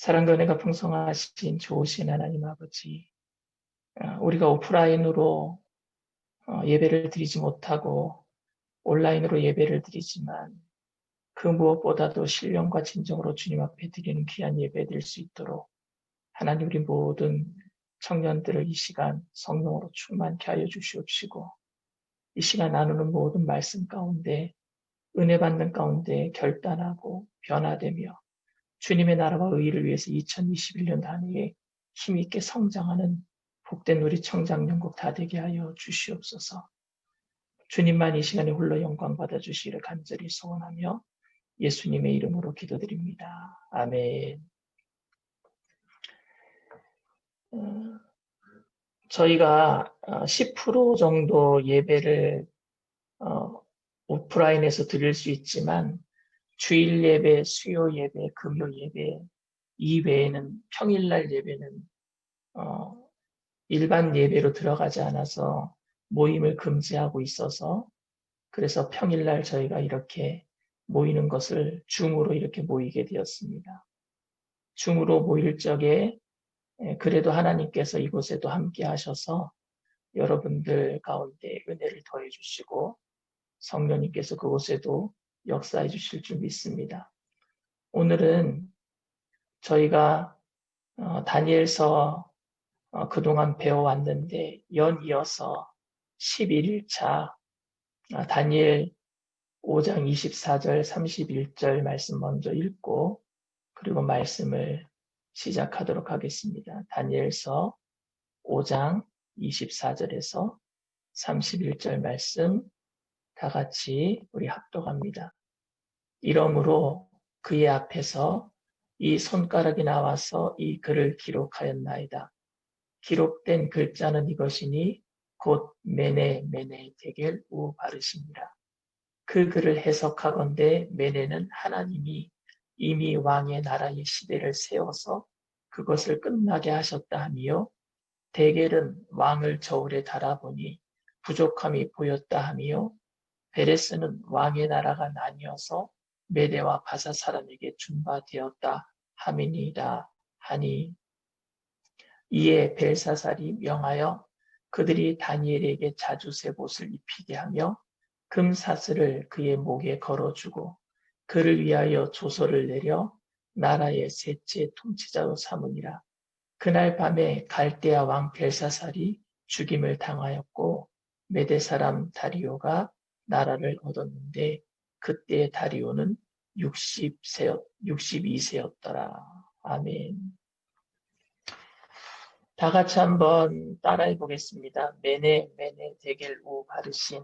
사랑과 은혜가 풍성하신 좋으신 하나님 아버지, 우리가 오프라인으로 예배를 드리지 못하고 온라인으로 예배를 드리지만 그 무엇보다도 신령과 진정으로 주님 앞에 드리는 귀한 예배 될 수 있도록 하나님 우리 모든 청년들을 이 시간 성령으로 충만케 하여 주시옵시고 이 시간 나누는 모든 말씀 가운데 은혜 받는 가운데 결단하고 변화되며 주님의 나라와 의의를 위해서 2021년 한 해에 힘있게 성장하는 복된 우리 청장연국 다 되게 하여 주시옵소서. 주님만 이 시간에 홀로 영광 받아주시기를 간절히 소원하며 예수님의 이름으로 기도드립니다. 아멘. 저희가 10% 정도 예배를 오프라인에서 드릴 수 있지만 주일 예배, 수요 예배, 금요 예배 이외에는 평일날 예배는 일반 예배로 들어가지 않아서 모임을 금지하고 있어서 그래서 평일날 저희가 이렇게 모이는 것을 줌으로 이렇게 모이게 되었습니다. 줌으로 모일 적에 그래도 하나님께서 이곳에도 함께 하셔서 여러분들 가운데 은혜를 더해 주시고 성령님께서 그곳에도 역사해 주실 줄 믿습니다. 오늘은 저희가 다니엘서 그동안 배워왔는데 연이어서 11일차 다니엘 5장 24절 31절 말씀 먼저 읽고 그리고 말씀을 시작하도록 하겠습니다. 다니엘서 5장 24절에서 31절 말씀 다 같이 우리 합독합니다. 이러므로 그의 앞에서 이 손가락이 나와서 이 글을 기록하였나이다. 기록된 글자는 이것이니 곧 메네 데겔 우바르시니라. 그 글을 해석하건대 메네는 하나님이 이미 왕의 나라의 시대를 세워서 그것을 끝나게 하셨다 하며 데겔은 왕을 저울에 달아보니 부족함이 보였다 하며 베레스는 왕의 나라가 나뉘어서 메대와 바사 사람에게 준바되었다 함이니이다 하니 이에 벨사살이 명하여 그들이 다니엘에게 자주새 옷을 입히게 하며 금사슬을 그의 목에 걸어주고 그를 위하여 조서를 내려 나라의 셋째 통치자로 삼으니라. 그날 밤에 갈대아 왕 벨사살이 죽임을 당하였고 메대 사람 다리오가 나라를 얻었는데 그때 다리오는 62세였더라. 아멘. 다 같이 한번 따라해 보겠습니다. 메네 데겔 우 바르신.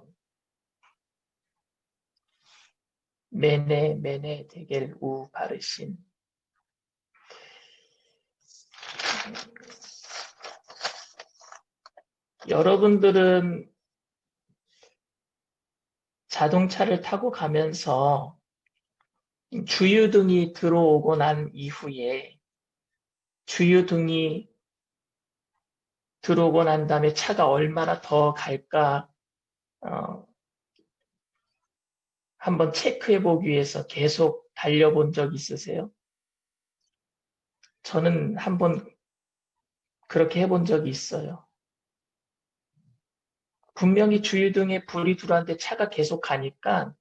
메네 데겔 우 바르신. 여러분들은 자동차를 타고 가면서 주유등이 들어오고 난 이후에 주유등이 들어오고 난 다음에 차가 얼마나 더 갈까 한번 체크해 보기 위해서 계속 달려본 적 있으세요? 저는 한번 그렇게 해본 적이 있어요. 분명히 주유등에 불이 들어왔는데 차가 계속 가니까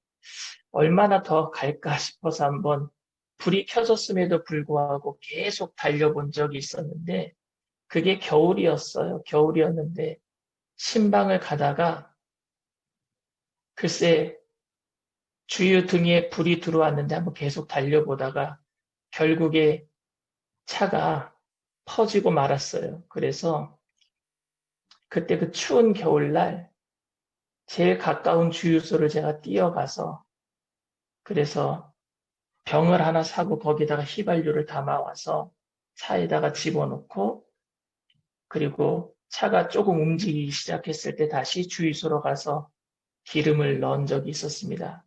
얼마나 더 갈까 싶어서 한번 불이 켜졌음에도 불구하고 계속 달려본 적이 있었는데 그게 겨울이었어요. 겨울이었는데 신방을 가다가 글쎄 주유 등에 불이 들어왔는데 한번 계속 달려보다가 결국에 차가 퍼지고 말았어요. 그래서 그때 그 추운 겨울날 제일 가까운 주유소를 제가 뛰어가서 그래서 병을 하나 사고 거기다가 휘발유를 담아와서 차에다가 집어넣고 그리고 차가 조금 움직이기 시작했을 때 다시 주유소로 가서 기름을 넣은 적이 있었습니다.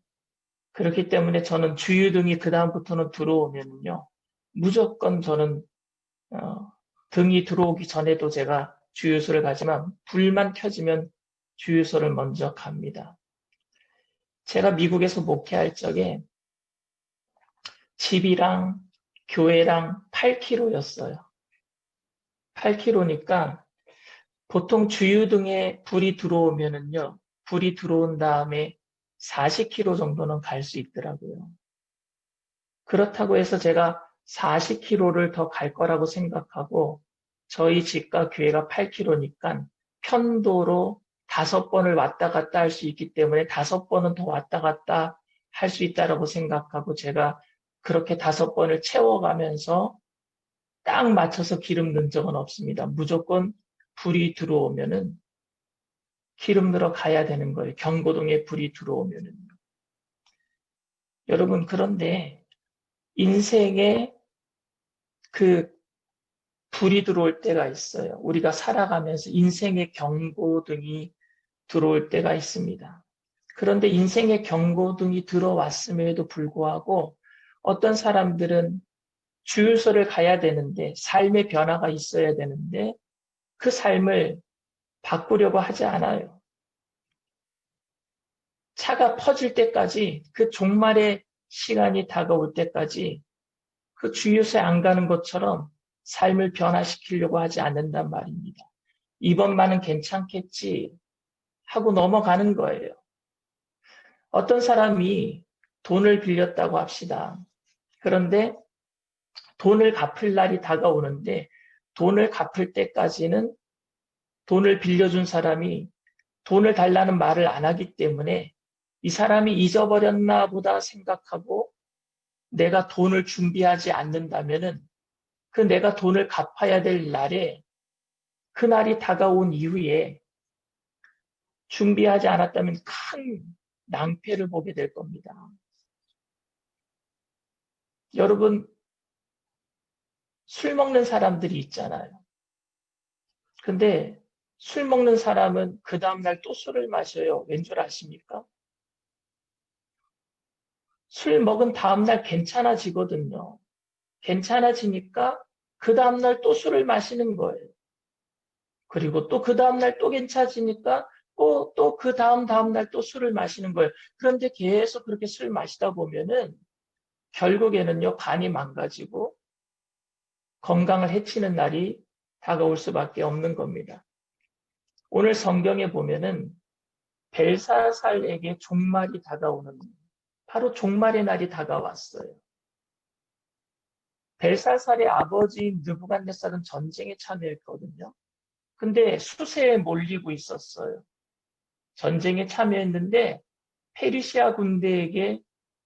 그렇기 때문에 저는 주유등이 그 다음부터는 들어오면요. 무조건 저는 등이 들어오기 전에도 제가 주유소를 가지만 불만 켜지면 주유소를 먼저 갑니다. 제가 미국에서 목회할 적에 집이랑 교회랑 8km였어요. 8km니까 보통 주유등에 불이 들어오면은요, 불이 들어온 다음에 40km 정도는 갈 수 있더라고요. 그렇다고 해서 제가 40km를 더 갈 거라고 생각하고 저희 집과 교회가 8km니까 편도로 5번을 왔다 갔다 할 수 있기 때문에 5번은 더 왔다 갔다 할 수 있다라고 생각하고 제가 그렇게 5번을 채워가면서 딱 맞춰서 기름 넣은 적은 없습니다. 무조건 불이 들어오면은 기름 넣으러 가야 되는 거예요. 경고등에 불이 들어오면은. 여러분, 그런데 인생에 그 불이 들어올 때가 있어요. 우리가 살아가면서 인생의 경고등이 들어올 때가 있습니다. 그런데 인생의 경고등이 들어왔음에도 불구하고 어떤 사람들은 주유소를 가야 되는데 삶의 변화가 있어야 되는데 그 삶을 바꾸려고 하지 않아요. 차가 퍼질 때까지 그 종말의 시간이 다가올 때까지 그 주유소에 안 가는 것처럼 삶을 변화시키려고 하지 않는단 말입니다. 이번만은 괜찮겠지 하고 넘어가는 거예요. 어떤 사람이 돈을 빌렸다고 합시다. 그런데 돈을 갚을 날이 다가오는데 돈을 갚을 때까지는 돈을 빌려준 사람이 돈을 달라는 말을 안 하기 때문에 이 사람이 잊어버렸나 보다 생각하고 내가 돈을 준비하지 않는다면은 그 내가 돈을 갚아야 될 날에 그 날이 다가온 이후에 준비하지 않았다면 큰 낭패를 보게 될 겁니다. 여러분, 술 먹는 사람들이 있잖아요. 근데 술 먹는 사람은 그 다음날 또 술을 마셔요. 왠 줄 아십니까? 술 먹은 다음날 괜찮아지거든요. 괜찮아지니까 그 다음날 또 술을 마시는 거예요. 그리고 또 그 다음날 또 괜찮아지니까 또 그 다음날 또 술을 마시는 거예요. 그런데 계속 그렇게 술 마시다 보면은 결국에는요, 간이 망가지고 건강을 해치는 날이 다가올 수밖에 없는 겁니다. 오늘 성경에 보면은 벨사살에게 종말이 다가오는, 바로 종말의 날이 다가왔어요. 벨사살의 아버지 느부갓네살은 전쟁에 참여했거든요. 근데 수세에 몰리고 있었어요. 전쟁에 참여했는데 페르시아 군대에게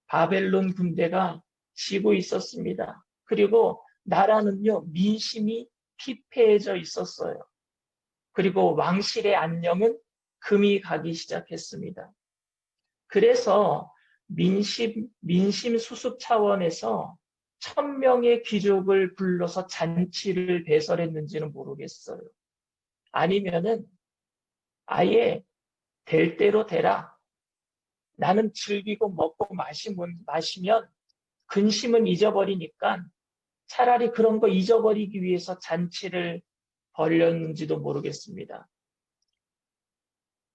바벨론 군대가 지고 있었습니다. 그리고 나라는요, 민심이 피폐해져 있었어요. 그리고 왕실의 안녕은 금이 가기 시작했습니다. 그래서 민심 수습 차원에서 1000명의 귀족을 불러서 잔치를 배설했는지는 모르겠어요. 아니면은 아예 될 대로 되라. 나는 즐기고 먹고 마시면 근심은 잊어버리니까 차라리 그런 거 잊어버리기 위해서 잔치를 벌였는지도 모르겠습니다.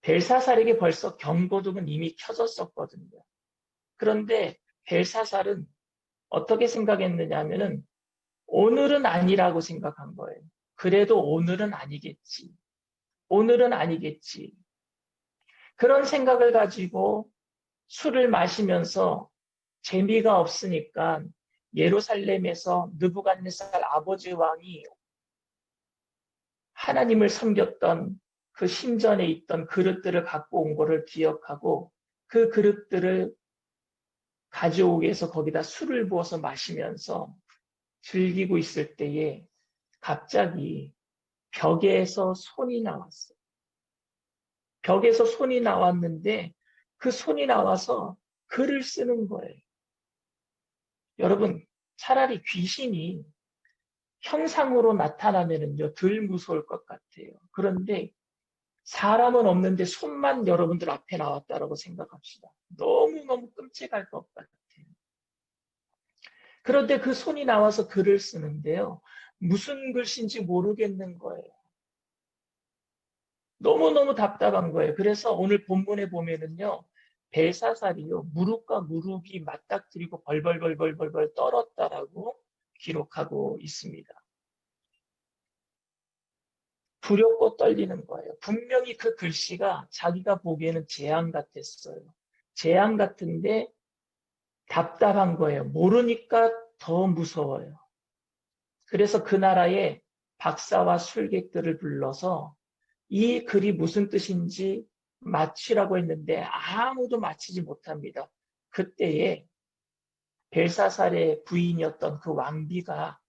벨사살에게 벌써 경고등은 이미 켜졌었거든요. 그런데 벨사살은 어떻게 생각했느냐 하면은 오늘은 아니라고 생각한 거예요. 그래도 오늘은 아니겠지. 오늘은 아니겠지. 그런 생각을 가지고 술을 마시면서 재미가 없으니까 예루살렘에서 느부갓네살 아버지 왕이 하나님을 섬겼던 그 신전에 있던 그릇들을 갖고 온 거를 기억하고 그 그릇들을 가져오기 위해서 거기다 술을 부어서 마시면서 즐기고 있을 때에 갑자기 벽에서 손이 나왔어요. 벽에서 손이 나왔는데 그 손이 나와서 글을 쓰는 거예요. 여러분, 차라리 귀신이 형상으로 나타나면은요, 덜 무서울 것 같아요. 그런데 사람은 없는데 손만 여러분들 앞에 나왔다라고 생각합시다. 너무너무 끔찍할 것 같아요. 그런데 그 손이 나와서 글을 쓰는데요. 무슨 글씨인지 모르겠는 거예요. 너무너무 답답한 거예요. 그래서 오늘 본문에 보면은요. 벨사살이요. 무릎과 무릎이 맞닥뜨리고 벌벌벌벌벌 떨었다라고 기록하고 있습니다. 두렵고 떨리는 거예요. 분명히 그 글씨가 자기가 보기에는 재앙 같았어요. 재앙 같은데 답답한 거예요. 모르니까 더 무서워요. 그래서 그 나라의 박사와 술객들을 불러서 이 글이 무슨 뜻인지 맞히라고 했는데 아무도 맞히지 못합니다. 그때에 벨사살의 부인이었던 그 왕비가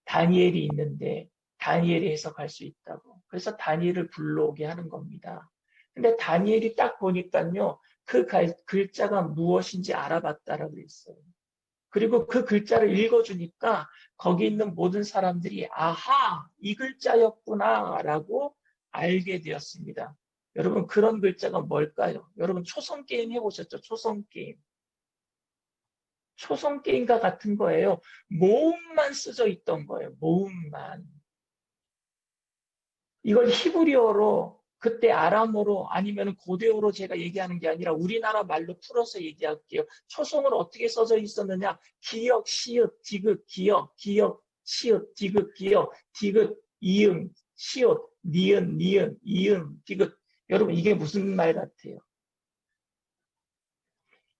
다니엘이 있는데 다니엘이 해석할 수 있다고. 그래서 다니엘을 불러오게 하는 겁니다. 근데 다니엘이 딱 보니까요, 그 글자가 무엇인지 알아봤다라고 했어요. 그리고 그 글자를 읽어주니까 거기 있는 모든 사람들이 아하, 이 글자였구나라고 알게 되었습니다. 여러분, 그런 글자가 뭘까요? 여러분, 초성게임 해보셨죠? 초성게임. 초성게임과 같은 거예요. 모음만 쓰져 있던 거예요. 모음만. 이걸 히브리어로 그때 아람어로 아니면 고대어로 제가 얘기하는 게 아니라 우리나라 말로 풀어서 얘기할게요. 초성으로 어떻게 써져 있었느냐? 기역, 시읒, 디귿, 기역, 기역, 시읒, 디귿, 기역, 디귿, 이응, 시읒, 니은, 니은, 이응, 디귿. 여러분 이게 무슨 말 같아요?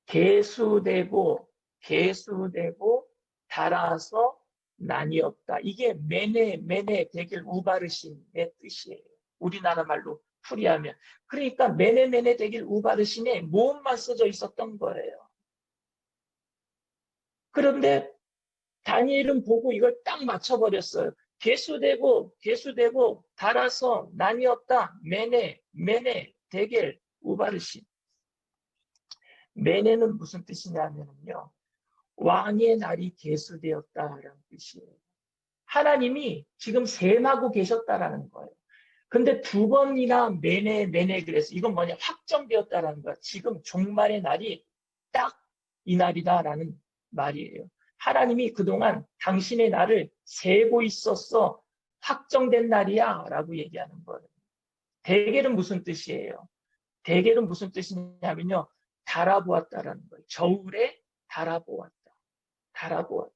개수되고 개수되고 달아서 나뉘었다. 이게 메네 되길 우바르신의 뜻이에요. 우리나라 말로 풀이하면. 그러니까 메네 되길 우바르신에 모음만 써져 있었던 거예요. 그런데 다니엘은 보고 이걸 딱 맞춰버렸어요. 개수되고 달아서 나뉘었다. 메네 되길 우바르신. 메네는 무슨 뜻이냐면요. 왕의 날이 계수되었다라는 뜻이에요. 하나님이 지금 셈하고 계셨다라는 거예요. 근데 두 번이나 매네 그래서 이건 뭐냐 확정되었다라는 거야. 지금 종말의 날이 딱 이 날이다라는 말이에요. 하나님이 그동안 당신의 날을 세고 있었어. 확정된 날이야 라고 얘기하는 거예요. 대겔은 무슨 뜻이에요? 대겔은 무슨 뜻이냐면요. 달아보았다라는 거예요. 저울에 달아보았다. 달아보았다.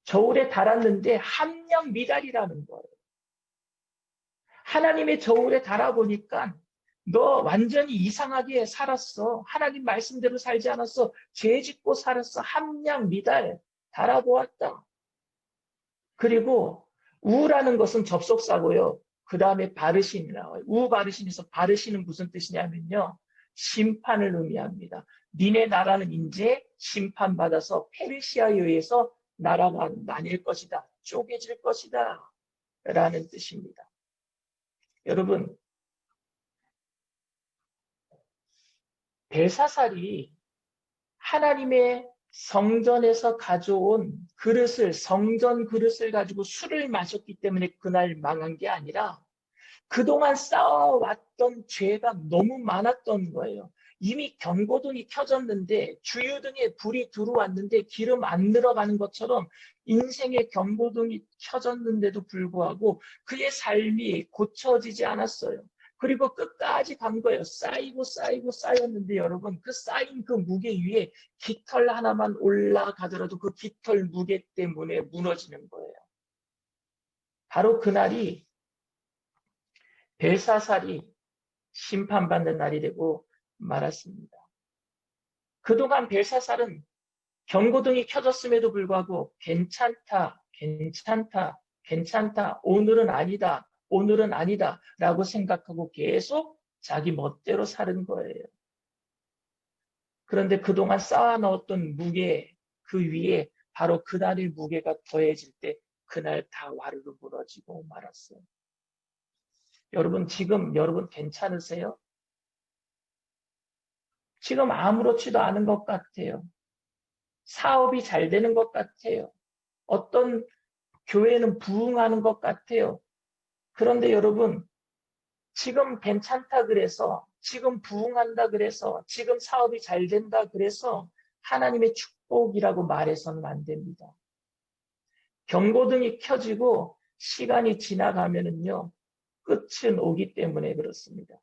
저울에 달았는데 함량 미달이라는 거예요. 하나님의 저울에 달아보니까 너 완전히 이상하게 살았어. 하나님 말씀대로 살지 않았어. 죄 짓고 살았어. 함량 미달 달아보았다. 그리고 우라는 것은 접속사고요. 그 다음에 바르신이 나와요. 우 바르신에서 바르신은 무슨 뜻이냐면요. 심판을 의미합니다. 니네 나라는 이제 심판받아서 페르시아에 의해서 나라가 나뉠 것이다. 쪼개질 것이다. 라는 뜻입니다. 여러분, 벨사살이 하나님의 성전에서 가져온 그릇을, 성전 그릇을 가지고 술을 마셨기 때문에 그날 망한 게 아니라 그동안 쌓아왔던 죄가 너무 많았던 거예요. 이미 경고등이 켜졌는데 주유등에 불이 들어왔는데 기름 안 들어가는 것처럼 인생의 경고등이 켜졌는데도 불구하고 그의 삶이 고쳐지지 않았어요. 그리고 끝까지 간 거예요. 쌓였는데 여러분 그 쌓인 그 무게 위에 깃털 하나만 올라가더라도 그 깃털 무게 때문에 무너지는 거예요. 바로 그날이 벨사살이 심판받는 날이 되고 말았습니다. 그동안 벨사살은 경고등이 켜졌음에도 불구하고 괜찮다, 오늘은 아니다 라고 생각하고 계속 자기 멋대로 사는 거예요. 그런데 그동안 쌓아놓았던 무게 그 위에 바로 그날의 무게가 더해질 때 그날 다 와르르 무너지고 말았어요. 여러분 지금 여러분 괜찮으세요? 지금 아무렇지도 않은 것 같아요. 사업이 잘 되는 것 같아요. 어떤 교회는 부흥하는 것 같아요. 그런데 여러분 지금 괜찮다 그래서 지금 부흥한다 그래서 지금 사업이 잘 된다 그래서 하나님의 축복이라고 말해서는 안 됩니다. 경고등이 켜지고 시간이 지나가면은요 끝은 오기 때문에 그렇습니다.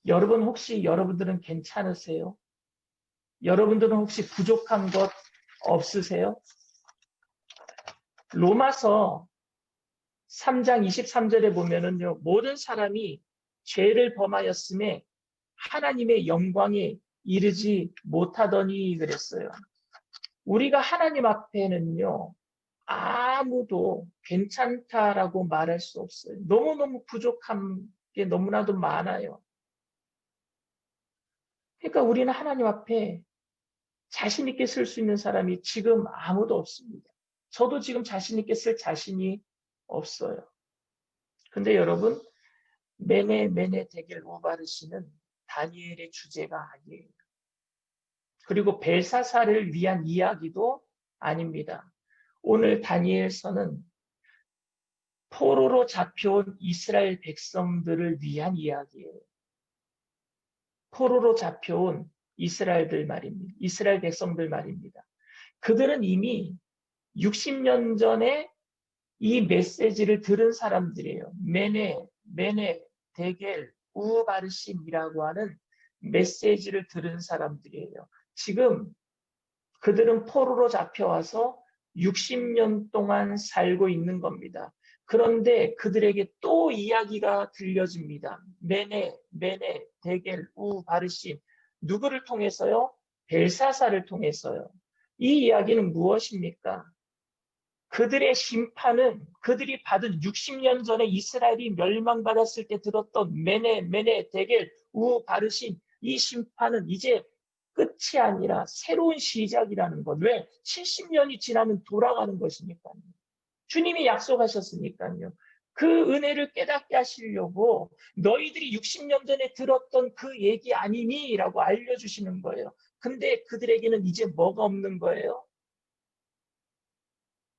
여러분 혹시 여러분들은 괜찮으세요? 여러분들은 혹시 부족한 것 없으세요? 로마서 3장 23절에 보면은요, 모든 사람이 죄를 범하였음에 하나님의 영광에 이르지 못하더니 그랬어요. 우리가 하나님 앞에는요, 아무도 괜찮다라고 말할 수 없어요. 너무너무 부족한 게 너무나도 많아요. 그러니까 우리는 하나님 앞에 자신 있게 쓸 수 있는 사람이 지금 아무도 없습니다. 저도 지금 자신 있게 쓸 자신이 없어요. 근데 여러분, 메네 데겔 우바르시는 다니엘의 주제가 아니에요. 그리고 벨사사를 위한 이야기도 아닙니다. 오늘 다니엘서는 포로로 잡혀온 이스라엘 백성들을 위한 이야기예요. 포로로 잡혀온 이스라엘 백성들 말입니다. 그들은 이미 60년 전에 이 메시지를 들은 사람들이에요. 메네, 데겔, 우바르신이라고 하는 메시지를 들은 사람들이에요. 지금 그들은 포로로 잡혀와서 60년 동안 살고 있는 겁니다. 그런데 그들에게 또 이야기가 들려집니다. 메네, 데겔, 우바르신. 누구를 통해서요? 벨사사를 통해서요. 이 이야기는 무엇입니까? 그들의 심판은 그들이 받은 60년 전에 이스라엘이 멸망받았을 때 들었던 메네, 데겔, 우바르신 이 심판은 이제 끝이 아니라 새로운 시작이라는 것. 왜? 70년이 지나면 돌아가는 것이니까요. 주님이 약속하셨으니까요. 그 은혜를 깨닫게 하시려고 너희들이 60년 전에 들었던 그 얘기 아니니? 라고 알려주시는 거예요. 근데 그들에게는 이제 뭐가 없는 거예요?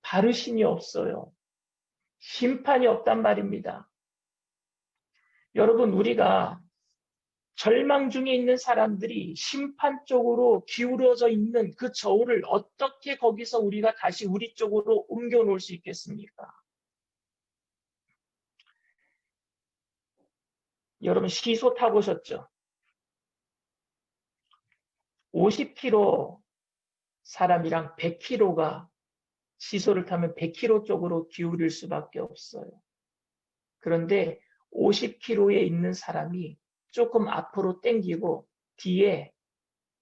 바르신이 없어요. 심판이 없단 말입니다. 여러분, 우리가 절망 중에 있는 사람들이 심판 쪽으로 기울어져 있는 그 저울을 어떻게 거기서 우리가 다시 우리 쪽으로 옮겨 놓을 수 있겠습니까? 여러분, 시소 타보셨죠? 50km 사람이랑 100km가 시소를 타면 100km 쪽으로 기울일 수밖에 없어요. 그런데 50km에 있는 사람이 조금 앞으로 땡기고 뒤에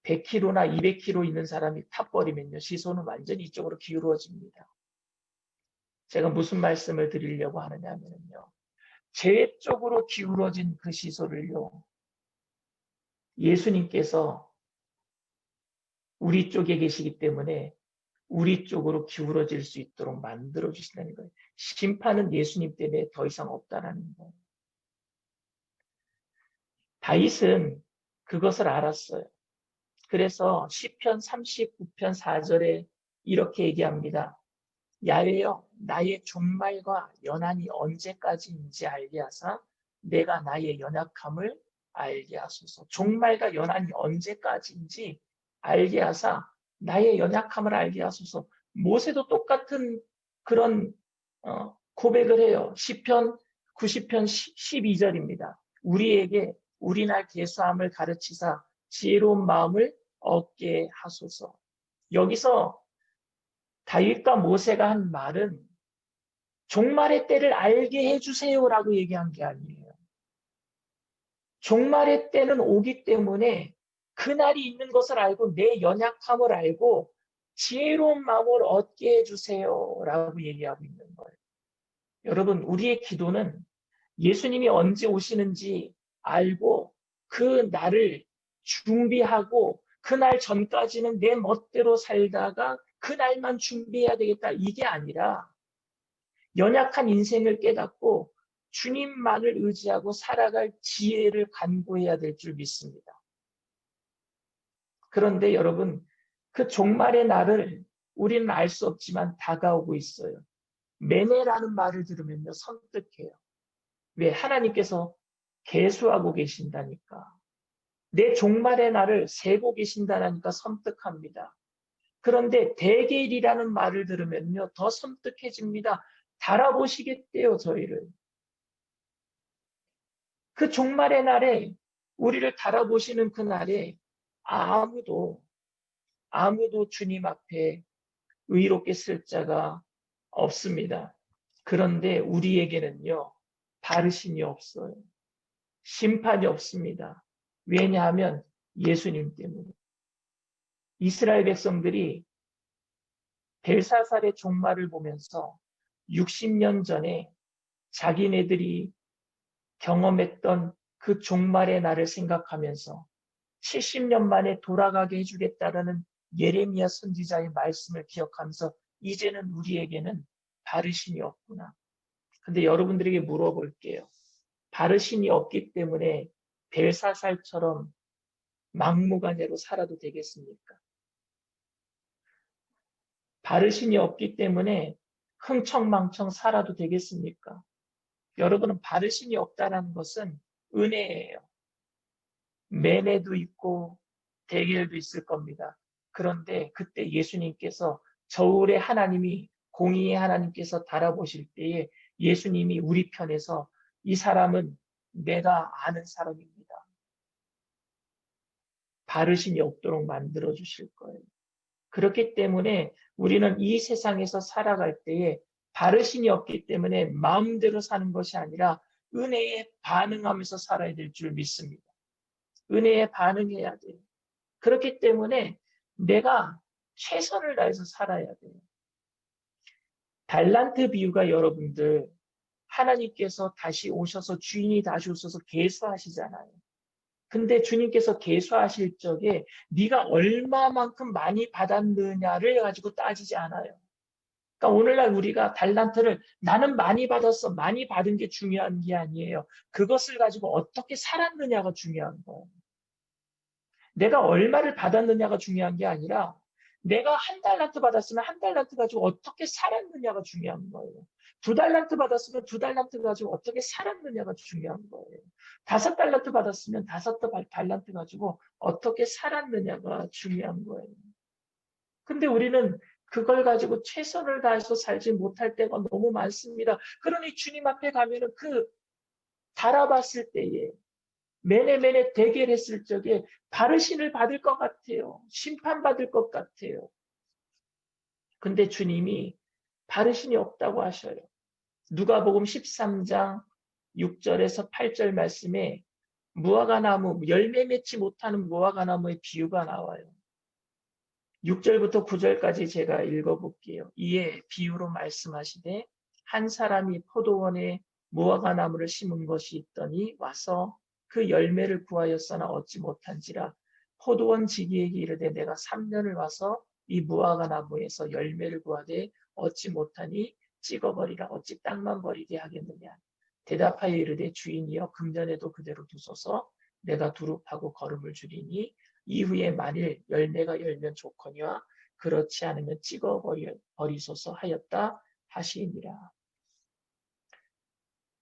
100km나 200km 있는 사람이 타버리면요. 시소는 완전히 이쪽으로 기울어집니다. 제가 무슨 말씀을 드리려고 하느냐면요. 제 쪽으로 기울어진 그 시소를요. 예수님께서 우리 쪽에 계시기 때문에 우리 쪽으로 기울어질 수 있도록 만들어 주신다는 거예요. 심판은 예수님 때문에 더 이상 없다라는 거예요. 다윗은 그것을 알았어요. 그래서 시편 39편 4절에 이렇게 얘기합니다. 야외여 나의 종말과 연한이 언제까지인지 알게 하사 내가 나의 연약함을 알게 하소서. 종말과 연한이 언제까지인지 알게 하사 나의 연약함을 알게 하소서. 모세도 똑같은 그런 고백을 해요. 시편 90편 12절입니다. 우리에게 우리 날 계수함을 가르치사 지혜로운 마음을 얻게 하소서. 여기서 다윗과 모세가 한 말은 종말의 때를 알게 해주세요라고 얘기한 게 아니에요. 종말의 때는 오기 때문에 그날이 있는 것을 알고 내 연약함을 알고 지혜로운 마음을 얻게 해주세요라고 얘기하고 있는 거예요. 여러분, 우리의 기도는 예수님이 언제 오시는지 알고 그 날을 준비하고 그날 전까지는 내 멋대로 살다가 그날만 준비해야 되겠다. 이게 아니라 연약한 인생을 깨닫고 주님만을 의지하고 살아갈 지혜를 간구해야 될 줄 믿습니다. 그런데 여러분, 그 종말의 날을 우리는 알 수 없지만 다가오고 있어요. 매내라는 말을 들으면요, 섬뜩해요. 왜? 하나님께서 계수하고 계신다니까. 내 종말의 날을 세고 계신다니까 섬뜩합니다. 그런데 대계일이라는 말을 들으면요, 더 섬뜩해집니다. 달아보시겠대요, 저희를. 그 종말의 날에 우리를 달아보시는 그 날에 아무도 주님 앞에 의롭게 쓸 자가 없습니다. 그런데 우리에게는요, 바르심이 없어요. 심판이 없습니다. 왜냐하면 예수님 때문에. 이스라엘 백성들이 벨사살의 종말을 보면서 60년 전에 자기네들이 경험했던 그 종말의 날을 생각하면서 70년 만에 돌아가게 해주겠다라는 예레미야 선지자의 말씀을 기억하면서 이제는 우리에게는 바르심이 없구나. 근데 여러분들에게 물어볼게요. 바르심이 없기 때문에 벨사살처럼 막무가내로 살아도 되겠습니까? 바르심이 없기 때문에 흥청망청 살아도 되겠습니까? 여러분은 바르심이 없다는 것은 은혜예요. 매매도 있고 대결도 있을 겁니다. 그런데 그때 예수님께서 저울의 하나님이 공의의 하나님께서 달아보실 때에 예수님이 우리 편에서 이 사람은 내가 아는 사람입니다. 바르심이 없도록 만들어 주실 거예요. 그렇기 때문에 우리는 이 세상에서 살아갈 때에 바르심이 없기 때문에 마음대로 사는 것이 아니라 은혜에 반응하면서 살아야 될 줄 믿습니다. 은혜에 반응해야 돼요. 그렇기 때문에 내가 최선을 다해서 살아야 돼요. 달란트 비유가 여러분들 하나님께서 다시 오셔서 주인이 다시 오셔서 계수하시잖아요. 근데 주님께서 계수하실 적에 네가 얼마만큼 많이 받았느냐를 가지고 따지지 않아요. 그러니까 오늘날 우리가 달란트를 나는 많이 받았어. 많이 받은 게 중요한 게 아니에요. 그것을 가지고 어떻게 살았느냐가 중요한 거예요. 내가 얼마를 받았느냐가 중요한 게 아니라 내가 한 달란트 받았으면 한 달란트 가지고 어떻게 살았느냐가 중요한 거예요. 두 달란트 받았으면 두 달란트 가지고 어떻게 살았느냐가 중요한 거예요. 다섯 달란트 받았으면 다섯 달란트 가지고 어떻게 살았느냐가 중요한 거예요. 근데 우리는 그걸 가지고 최선을 다해서 살지 못할 때가 너무 많습니다. 그러니 주님 앞에 가면은 그 달아봤을 때에 매네매네 대결했을 적에 바르신을 받을 것 같아요. 심판받을 것 같아요. 근데 주님이 바르신이 없다고 하셔요. 누가복음 13장 6절에서 8절 말씀에 무화과나무, 열매 맺지 못하는 무화과나무의 비유가 나와요. 6절부터 9절까지 제가 읽어볼게요. 이에 비유로 말씀하시되 한 사람이 포도원에 무화과나무를 심은 것이 있더니 와서 그 열매를 구하였으나 얻지 못한지라 포도원 지기에게 이르되 내가 3년을 와서 이 무화과나무에서 열매를 구하되 얻지 못하니 찍어버리라 어찌 땅만 버리게 하겠느냐. 대답하여 이르되 주인이여 금전에도 그대로 두소서 내가 두릅하고 거름을 줄이니 이후에 만일 열매가 열면 좋거니와 그렇지 않으면 찍어버리소서 하였다 하시니라.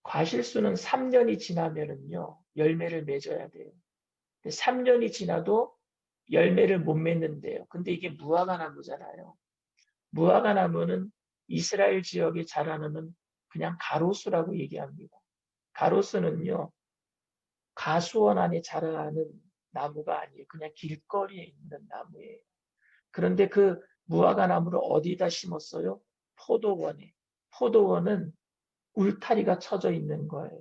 과실수는 3년이 지나면은요 열매를 맺어야 돼요. 3년이 지나도 열매를 못 맺는데요. 근데 이게 무화과나무잖아요. 무화과나무는 이스라엘 지역에 자라는 그냥 가로수라고 얘기합니다. 가로수는요 가수원 안에 자라는 나무가 아니에요. 그냥 길거리에 있는 나무예요. 그런데 그 무화과 나무를 어디다 심었어요? 포도원에. 포도원은 울타리가 쳐져 있는 거예요.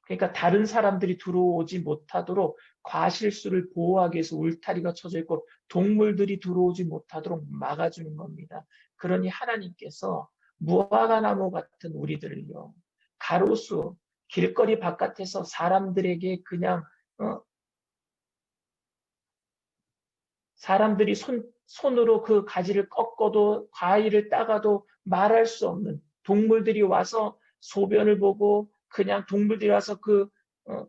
그러니까 다른 사람들이 들어오지 못하도록 과실수를 보호하기 위해서 울타리가 쳐져 있고 동물들이 들어오지 못하도록 막아주는 겁니다. 그러니 하나님께서 무화과 나무 같은 우리들을요. 가로수, 길거리 바깥에서 사람들에게 그냥 사람들이 손으로 그 가지를 꺾어도 과일을 따가도 말할 수 없는 동물들이 와서 소변을 보고 그냥 동물들이 와서 그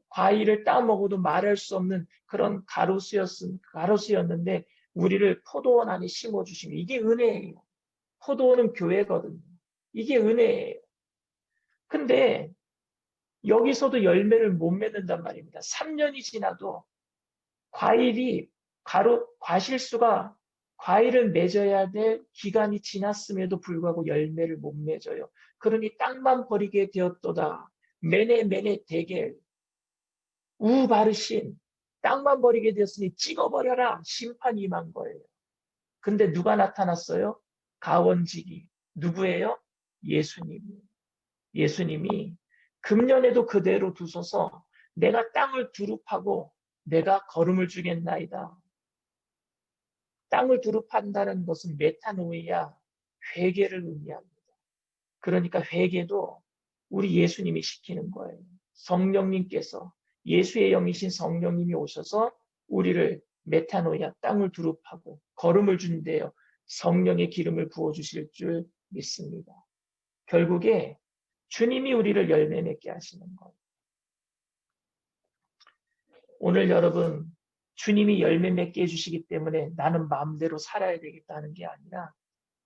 과일을 따 먹어도 말할 수 없는 그런 가로수였는데 우리를 포도원 안에 심어 주시면 이게 은혜예요. 포도원은 교회거든요. 이게 은혜예요. 근데 여기서도 열매를 못 맺는단 말입니다. 3년이 지나도 과일이 과실수가 과일을 맺어야 될 기간이 지났음에도 불구하고 열매를 못 맺어요. 그러니 땅만 버리게 되었도다. 매네 대겔 우바르신 땅만 버리게 되었으니 찍어버려라. 심판이 임한 거예요. 근데 누가 나타났어요? 가원지기. 누구예요? 예수님이 금년에도 그대로 두소서 내가 땅을 두릅하고 내가 걸음을 주겠나이다. 땅을 두릅한다는 것은 메타노이아, 회개를 의미합니다. 그러니까 회개도 우리 예수님이 시키는 거예요. 성령님께서, 예수의 영이신 성령님이 오셔서 우리를 메타노이아, 땅을 두릅하고 걸음을 준대요. 성령의 기름을 부어주실 줄 믿습니다. 결국에 주님이 우리를 열매 맺게 하시는 거예요. 오늘 여러분, 주님이 열매 맺게 해주시기 때문에 나는 마음대로 살아야 되겠다는 게 아니라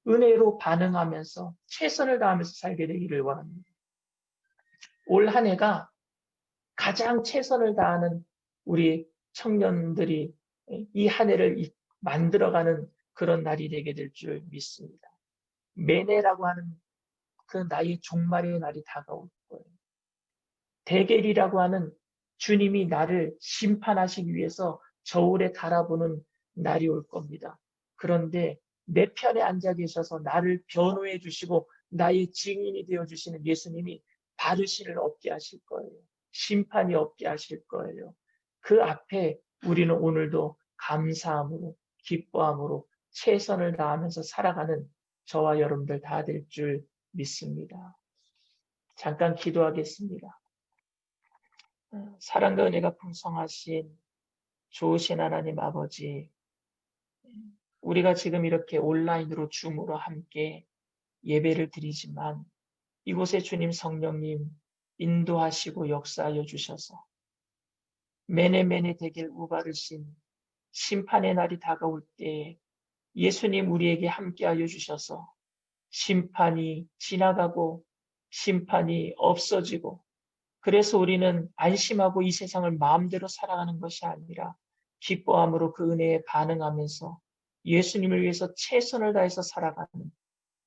은혜로 반응하면서 최선을 다하면서 살게 되기를 원합니다. 올 한 해가 가장 최선을 다하는 우리 청년들이 이 한 해를 만들어가는 그런 날이 되게 될 줄 믿습니다. 매내라고 하는 그 나의 종말의 날이 다가올 거예요. 대겔이라고 하는 주님이 나를 심판하시기 위해서 저울에 달아보는 날이 올 겁니다. 그런데 내 편에 앉아 계셔서 나를 변호해 주시고 나의 증인이 되어 주시는 예수님이 바르시를 없게 하실 거예요. 심판이 없게 하실 거예요. 그 앞에 우리는 오늘도 감사함으로 기뻐함으로 최선을 다하면서 살아가는 저와 여러분들 다 될 줄 믿습니다. 잠깐 기도하겠습니다. 사랑과 은혜가 풍성하신 좋으신 하나님 아버지, 우리가 지금 이렇게 온라인으로 줌으로 함께 예배를 드리지만 이곳에 주님 성령님 인도하시고 역사하여 주셔서 메네메네 되길 우바르신 심판의 날이 다가올 때에 예수님 우리에게 함께하여 주셔서 심판이 지나가고 심판이 없어지고 그래서 우리는 안심하고 이 세상을 마음대로 살아가는 것이 아니라 기뻐함으로 그 은혜에 반응하면서 예수님을 위해서 최선을 다해서 살아가는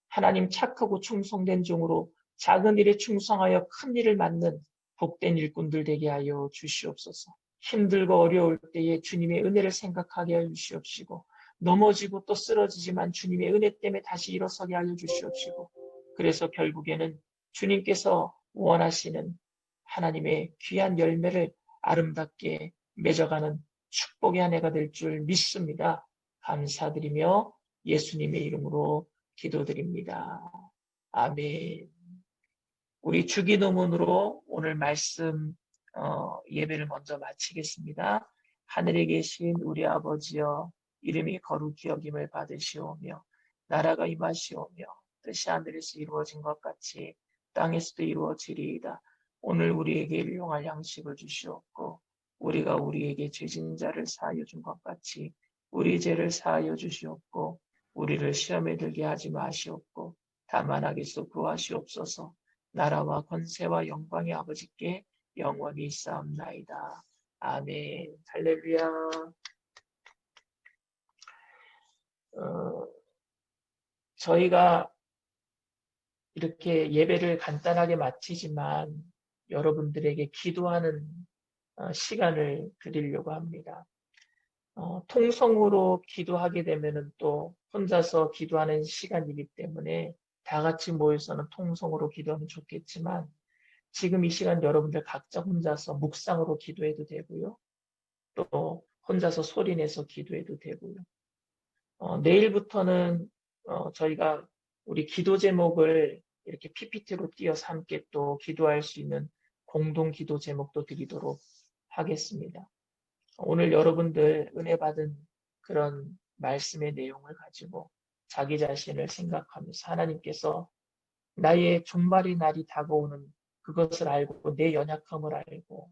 하나님 착하고 충성된 종으로 작은 일에 충성하여 큰 일을 맡는 복된 일꾼들 되게 하여 주시옵소서. 힘들고 어려울 때에 주님의 은혜를 생각하게 하여 주시옵시고 넘어지고 또 쓰러지지만 주님의 은혜 때문에 다시 일어서게 하여 주시옵시고 그래서 결국에는 주님께서 원하시는 하나님의 귀한 열매를 아름답게 맺어가는 축복의 한 해가 될 줄 믿습니다. 감사드리며 예수님의 이름으로 기도드립니다. 아멘. 우리 주기도문으로 오늘 말씀 예배를 먼저 마치겠습니다. 하늘에 계신 우리 아버지여 이름이 거룩히 여김을 받으시오며 나라가 임하시오며 뜻이 하늘에서 이루어진 것 같이 땅에서도 이루어지리이다. 오늘 우리에게 일용할 양식을 주시옵고 우리가 우리에게 죄진 자를 사하여 준 것 같이 우리 죄를 사하여 주시옵고 우리를 시험에 들게 하지 마시옵고 다만 악에서 구하시옵소서. 나라와 권세와 영광의 아버지께 영원히 있사옵나이다. 아멘. 할렐루야. 저희가 이렇게 예배를 간단하게 마치지만 여러분들에게 기도하는 시간을 드리려고 합니다. 통성으로 기도하게 되면은 또 혼자서 기도하는 시간이기 때문에 다 같이 모여서는 통성으로 기도하면 좋겠지만 지금 이 시간 여러분들 각자 혼자서 묵상으로 기도해도 되고요. 또 혼자서 소리내서 기도해도 되고요. 내일부터는 저희가 우리 기도 제목을 이렇게 PPT로 띄어서 함께 또 기도할 수 있는 공동 기도 제목도 드리도록 하겠습니다. 오늘 여러분들 은혜 받은 그런 말씀의 내용을 가지고 자기 자신을 생각하면서 하나님께서 나의 종말의 날이 다가오는 그것을 알고 내 연약함을 알고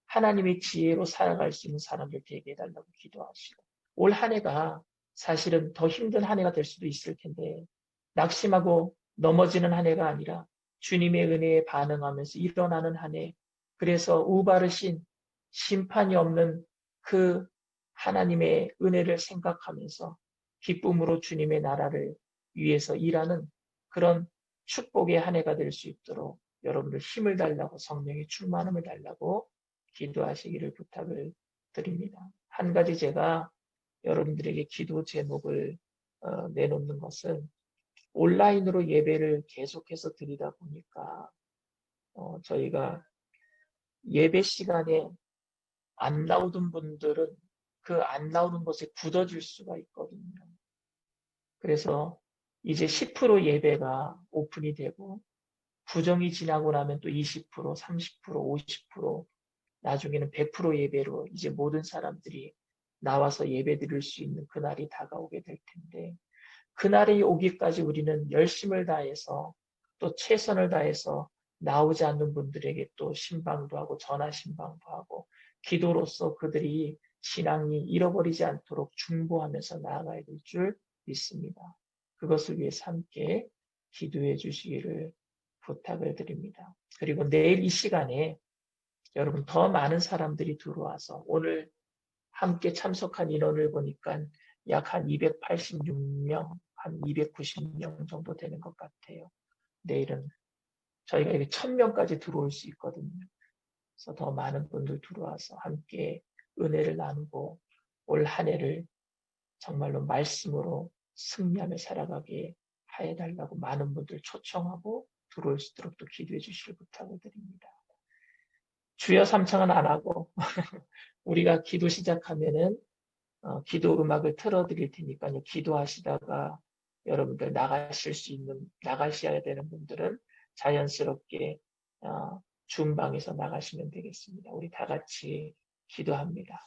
하나님의 지혜로 살아갈 수 있는 사람들 되게 해달라고 기도하시고 올 한 해가 사실은 더 힘든 한 해가 될 수도 있을 텐데 낙심하고 넘어지는 한 해가 아니라 주님의 은혜에 반응하면서 일어나는 한 해 그래서 우바르신 심판이 없는 그 하나님의 은혜를 생각하면서 기쁨으로 주님의 나라를 위해서 일하는 그런 축복의 한 해가 될 수 있도록 여러분들 힘을 달라고 성령의 충만함을 달라고 기도하시기를 부탁을 드립니다. 한 가지 제가 여러분들에게 기도 제목을 내놓는 것은 온라인으로 예배를 계속해서 드리다 보니까 저희가 예배 시간에 안 나오던 분들은 그 안 나오는 것에 굳어질 수가 있거든요. 그래서 이제 10% 예배가 오픈이 되고 구정이 지나고 나면 또 20%, 30%, 50%, 나중에는 100% 예배로 이제 모든 사람들이 나와서 예배 드릴 수 있는 그날이 다가오게 될 텐데 그날이 오기까지 우리는 열심을 다해서 또 최선을 다해서 나오지 않는 분들에게 또 신방도 하고 전화 신방도 하고 기도로서 그들이 신앙이 잃어버리지 않도록 중보하면서 나아가야 될 줄 믿습니다. 그것을 위해서 함께 기도해 주시기를 부탁을 드립니다. 그리고 내일 이 시간에 여러분 더 많은 사람들이 들어와서 오늘 함께 참석한 인원을 보니까 약 한 286명, 한 290명 정도 되는 것 같아요. 내일은 저희가 이게 1000명까지 들어올 수 있거든요. 그래서 더 많은 분들 들어와서 함께 은혜를 나누고 올 한 해를 정말로 말씀으로 승리하며 살아가게 하여 달라고 많은 분들 초청하고 들어올 수 있도록 또 기도해 주실 부탁을 드립니다. 주여 삼창은 안 하고 우리가 기도 시작하면은 기도 음악을 틀어드릴 테니까요. 기도하시다가 여러분들 나가셔야 되는 분들은 자연스럽게 줌방에서 나가시면 되겠습니다. 우리 다 같이 기도합니다.